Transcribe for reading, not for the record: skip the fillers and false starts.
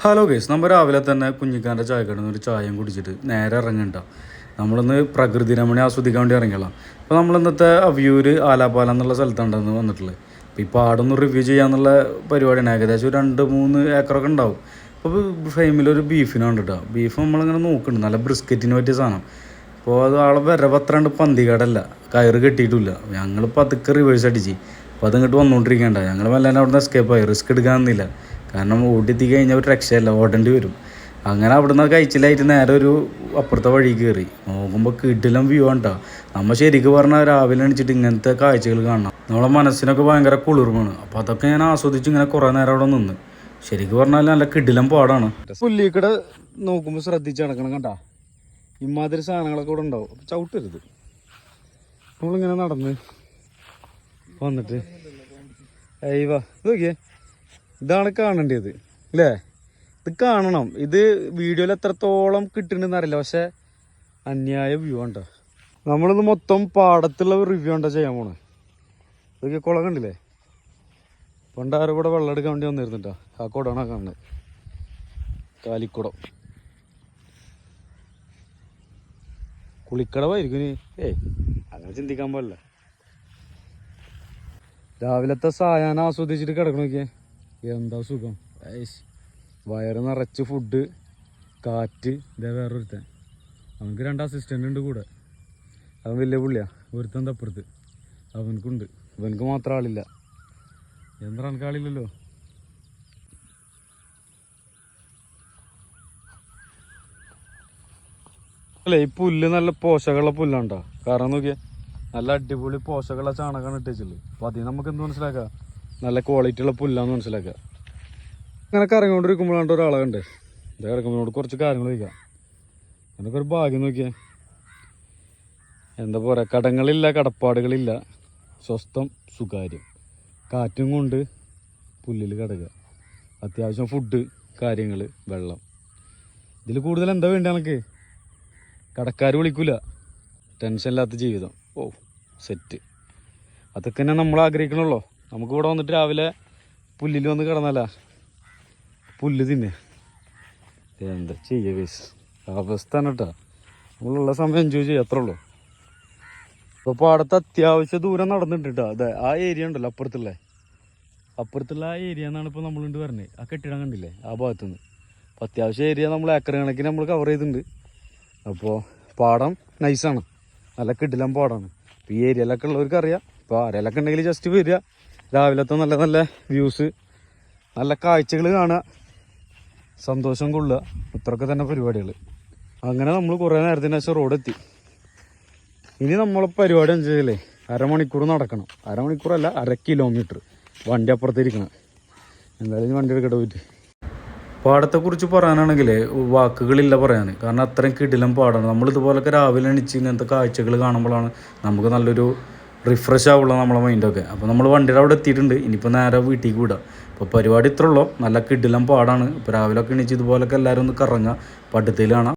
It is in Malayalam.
ഹലോ ഗേസ്, നമ്മൾ രാവിലെ തന്നെ കുഞ്ഞിക്കാൻ്റെ ചായക്കടന്ന് ഒരു ചായയും കുടിച്ചിട്ട് നേരെ ഇറങ്ങണ്ട. നമ്മളൊന്ന് പ്രകൃതി രമണി ആസ്വദിക്കാൻ വേണ്ടി ഇറങ്ങിയതാണ്. അപ്പോൾ നമ്മൾ ഇന്നത്തെ അവ്യൂർ ആലാപ്പാല എന്നുള്ള സ്ഥലത്തുണ്ടെന്ന് വന്നിട്ടുള്ളത്. അപ്പോൾ ഈ പാടൊന്ന് റിവ്യൂ ചെയ്യാന്നുള്ള പരിപാടിയാണ്. ഏകദേശം ഒരു 2-3 ഏക്കറൊക്കെ ഉണ്ടാവും. അപ്പോൾ ഫ്രെയിമിലൊരു ബീഫിനാണ് കേട്ടോ. ബീഫ് നമ്മളിങ്ങനെ നോക്കുന്നുണ്ട്, നല്ല ബ്രിസ്ക്കറ്റിന് പറ്റിയ സാധനം. അപ്പോൾ അത് ആളെ വരവത്രണ്ട് പന്തികടല്ല, കയറ് കെട്ടിയിട്ടില്ല. ഞങ്ങൾ പതുക്കെ റിവേഴ്സ് അടിച്ച് അപ്പോൾ അതിങ്ങോട്ട് വന്നുകൊണ്ടിരിക്കേണ്ട. ഞങ്ങൾ വല്ലാണ്ട് അവിടെ നിന്ന് എസ്കേപ്പായി, റിസ്ക് എടുക്കാനൊന്നുമില്ല. കാരണം ഓടിയെത്തി കഴിഞ്ഞാൽ ഒരു രക്ഷയല്ല, ഓടേണ്ടി വരും. അങ്ങനെ അവിടെ നിന്ന് കഴിച്ചിലായിട്ട് നേരെ ഒരു അപ്പുറത്തെ വഴി കയറി നോക്കുമ്പോൾ കിടിലം വ്യൂ ആണ് കേട്ടോ. നമ്മൾ ശരിക്കും പറഞ്ഞാൽ രാവിലെ എണിച്ചിട്ട് ഇങ്ങനത്തെ കാഴ്ചകൾ കാണണം, നമ്മളെ മനസ്സിനൊക്കെ ഭയങ്കര കുളിർമാണ്. അപ്പോൾ അതൊക്കെ ഞാൻ ആസ്വദിച്ച് ഇങ്ങനെ കുറേ നേരം അവിടെ നിന്ന്. ശരിക്കും പറഞ്ഞാൽ നല്ല കിടിലം പാടാണ്. പുല്ലിക്കട നോക്കുമ്പോൾ ശ്രദ്ധിച്ച് നടക്കണം കേട്ടോ. ഇമാതിരി സാധനങ്ങളൊക്കെ ഇവിടെ ഉണ്ടാവും, അപ്പോൾ ചവിട്ടരുത്. നമ്മളിങ്ങനെ നടന്ന് വന്നിട്ട് അയ്യവാ നോക്കിയേ, ഇതാണ് കാണേണ്ടത് അല്ലേ? ഇത് കാണണം. ഇത് വീഡിയോയിൽ എത്രത്തോളം കിട്ടുന്നുണ്ടെന്ന് അറിയില്ല, പക്ഷെ അന്യായ വ്യൂ ഉണ്ടോ. നമ്മളിത് മൊത്തം പാടത്തുള്ള റിവ്യൂ ഉണ്ടോ ചെയ്യാൻ പോണേ. ഇതൊക്കെ കുളം കണ്ടില്ലേ? പണ്ട് ആരും ഇവിടെ വെള്ളം എടുക്കാൻ വേണ്ടി വന്നിരുന്നിട്ടോ. ആ കുടമാണ് കാണുന്നത്, കാലിക്കുടം. കുളിക്കടവായിരിക്കും ഇനി. അങ്ങനെ ചിന്തിക്കാൻ പാടില്ല. രാവിലത്തെ സായാഹ്നം ആസ്വദിച്ചിട്ട് കിടക്കണ നോക്കിയേ, എന്താ സുഖം. വയറ് നിറച്ച് ഫുഡ്, കാറ്റ്. ഇതേ വേറൊരുത്തൻ, അവനക്ക് 2 അസിസ്റ്റൻ്റ് ഉണ്ട് കൂടെ. അവൻ വലിയ പുള്ളിയാ. ഒരുത്തൻ തപ്പുറത്ത് അവനക്കുണ്ട്, ഇവനക്ക് മാത്രം ആളില്ല. എന്താ എനിക്ക് ആളില്ലല്ലോ. അല്ലേ, ഈ പുല്ല് നല്ല പോഷകമുള്ള പുല്ലാണ്ടോ. കാരണം നോക്കിയേ, നല്ല അടിപൊളി പോഷകമുള്ള ചാണകമാണ് ഇട്ടേച്ചുള്ളൂ. അപ്പോൾ അതിൽ നമുക്ക് എന്ത് മനസ്സിലാക്കാം, നല്ല ക്വാളിറ്റി ഉള്ള പുല്ലാന്ന് മനസ്സിലാക്കുക. അങ്ങനെ കറങ്ങിക്കൊണ്ടിരിക്കുമ്പോഴാണ്ട് ഒരാളെ കണ്ടേ. ഇതേ ഇറങ്ങുമ്പോഴോട് കുറച്ച് കാര്യങ്ങൾ ചോദിക്കാം. എന്നൊക്കെ ഒരു ഭാഗ്യം നോക്കിയേ. എന്താ പറയുക, കടങ്ങളില്ല, കടപ്പാടുകളില്ല, സ്വസ്ഥം സുഖാര്യം. കാറ്റും കൊണ്ട് പുല്ലിൽ കിടക്കുക, അത്യാവശ്യം ഫുഡ്, കാര്യങ്ങൾ, വെള്ളം. ഇതിൽ കൂടുതൽ എന്താ വേണ്ട എനിക്ക്? കടക്കാർ വിളിക്കൂല, ടെൻഷൻ ഇല്ലാത്ത ജീവിതം. ഓ സെറ്റ്. അതൊക്കെ തന്നെ നമ്മൾ ആഗ്രഹിക്കണമല്ലോ. നമുക്ക് ഇവിടെ വന്നിട്ട് രാവിലെ പുല്ലിൽ വന്ന് കിടന്നല്ല, പുല്ല് തിന്നെ. എന്താ ചെയ്യുക ഗൈസ്, അവസ്ഥ തന്നെ കേട്ടോ. നമ്മളുള്ള സമയം എൻജോയ് ചെയ്യുക, അത്രേ ഉള്ളൂ. ഇപ്പോൾ പാടത്ത് അത്യാവശ്യം ദൂരം നടന്നിട്ടുണ്ട് കേട്ടോ. അതെ, ആ ഏരിയ ഉണ്ടല്ലോ അപ്പുറത്തുള്ള ആ ഏരിയ എന്നാണ് ഇപ്പോൾ നമ്മളുണ്ട് പറഞ്ഞത്. ആ കെട്ടിടം കണ്ടില്ലേ, ആ ഭാഗത്തുനിന്ന്. അപ്പോൾ അത്യാവശ്യം ഏരിയ നമ്മൾ ഏക്കർ കണക്കിന് നമ്മൾ കവർ ചെയ്തിട്ടുണ്ട്. അപ്പോൾ പാടം നൈസാണ്, നല്ല കിടിലം പാടമാണ്. ഇപ്പോൾ ഈ ഏരിയയിലൊക്കെ ഉള്ളവർക്ക് അറിയാം. ഇപ്പോൾ ആരെയൊക്കെ ഉണ്ടെങ്കിൽ ജസ്റ്റ് വരിക, രാവിലത്തെ നല്ല നല്ല വ്യൂസ്, നല്ല കാഴ്ചകൾ കാണുക, സന്തോഷം കൊള്ളുക. ഇത്രയൊക്കെ തന്നെ പരിപാടികൾ. അങ്ങനെ നമ്മൾ കുറേ നേരത്തിന് ശേഷം റോഡെത്തി. ഇനി നമ്മളെ പരിപാടി എന്താ ചെയ്യല്ലേ, അരമണിക്കൂർ നടക്കണം. അരമണിക്കൂറല്ല, 1/2 കിലോമീറ്റർ. വണ്ടി അപ്പുറത്തിരിക്കണം. എന്തായാലും വണ്ടി എടുക്കട്ടെ പോയിട്ട്. പാടത്തെക്കുറിച്ച് പറയാനാണെങ്കിൽ വാക്കുകളില്ല പറയാൻ. കാരണം അത്രയും കിടിലം പാടാണ്. നമ്മളിതുപോലൊക്കെ രാവിലെ എണീച്ച് ഇങ്ങനത്തെ കാഴ്ചകൾ കാണുമ്പോഴാണ് നമുക്ക് നല്ലൊരു റിഫ്രഷ് ആവുള്ള നമ്മളെ മൈൻഡൊക്കെ. അപ്പോൾ നമ്മൾ വണ്ടിയുടെ അവിടെ എത്തിയിട്ടുണ്ട്. ഇനിയിപ്പോൾ നേരെ വീട്ടിലേക്ക് വിടാം. അപ്പോൾ പരിപാടി ഇത്ര ഉള്ളൂ. നല്ല കിടിലം പാടാണ്. ഇപ്പോൾ രാവിലെ ഒക്കെ എണീച്ച് ഇതുപോലൊക്കെ എല്ലാവരും ഒന്ന് കറങ്ങുക, പടുത്തയിൽ കാണാം.